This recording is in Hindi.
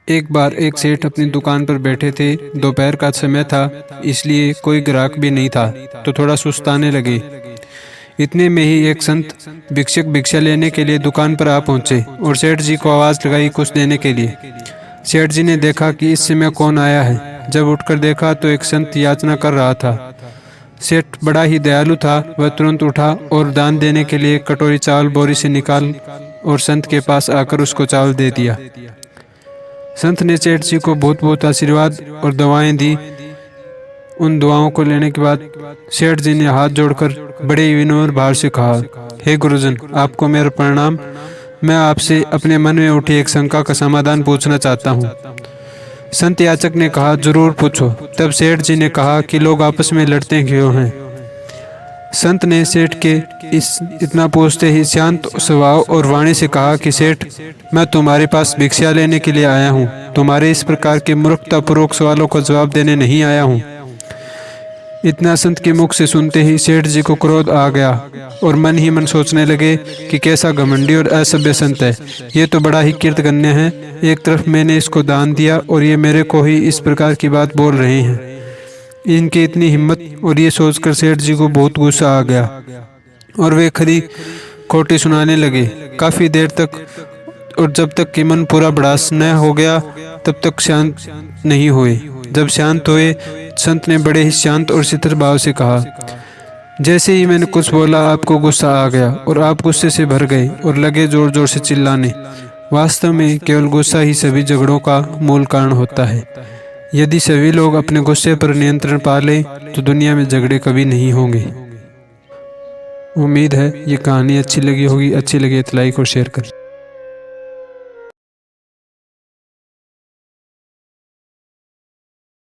एक बार एक सेठ अपनी दुकान पर बैठे थे। दोपहर का समय था, इसलिए कोई ग्राहक भी नहीं था, तो थोड़ा सुस्ताने लगे। इतने में ही एक संत भिक्षक भिक्षा लेने के लिए दुकान पर आ पहुंचे और सेठ जी को आवाज़ लगाई कुछ देने के लिए। सेठ जी ने देखा कि इस समय कौन आया है। जब उठकर देखा तो एक संत याचना कर रहा था। सेठ बड़ा ही दयालु था। वह तुरंत उठा और दान देने के लिए कटोरी चावल बोरी से निकाल और संत के पास आकर उसको चावल दे दिया। संत ने सेठ जी को बहुत बहुत आशीर्वाद और दवाएं दी। उन दुआओं को लेने के बाद सेठ जी ने हाथ जोड़कर बड़े विनम्र भाव से कहा, हे गुरुजन, आपको मेरा प्रणाम। मैं आपसे अपने मन में उठी एक शंका का समाधान पूछना चाहता हूँ। संत याचक ने कहा, जरूर पूछो। तब सेठ जी ने कहा कि लोग आपस में लड़ते क्यों हैं। संत ने सेठ के इतना पूछते ही शांत स्वभाव और वाणी से कहा कि सेठ, मैं तुम्हारे पास भिक्षा लेने के लिए आया हूँ, तुम्हारे इस प्रकार के मूर्खतापूर्वक सवालों का जवाब देने नहीं आया हूँ। इतना संत के मुख से सुनते ही सेठ जी को क्रोध आ गया और मन ही मन सोचने लगे कि कैसा घमंडी और असभ्य संत है। ये तो बड़ा ही कृतघ्न है। एक तरफ मैंने इसको दान दिया और ये मेरे को ही इस प्रकार की बात बोल रहे हैं। इनकी इतनी हिम्मत। और ये सोचकर सेठ जी को बहुत गुस्सा आ गया और वे खरी खोटी सुनाने लगे काफ़ी देर तक। और जब तक कि मन पूरा भड़ास न हो गया तब तक शांत नहीं हुए। जब शांत हुए, संत ने बड़े ही शांत और शीतल भाव से कहा, जैसे ही मैंने कुछ बोला आपको गुस्सा आ गया और आप गुस्से से भर गए और लगे जोर जोर से चिल्लाने। वास्तव में केवल गुस्सा ही सभी झगड़ों का मूल कारण होता है। यदि सभी लोग अपने गुस्से पर नियंत्रण पा लें तो दुनिया में झगड़े कभी नहीं होंगे। उम्मीद है ये कहानी अच्छी लगी होगी। अच्छी लगी तो लाइक और शेयर करें।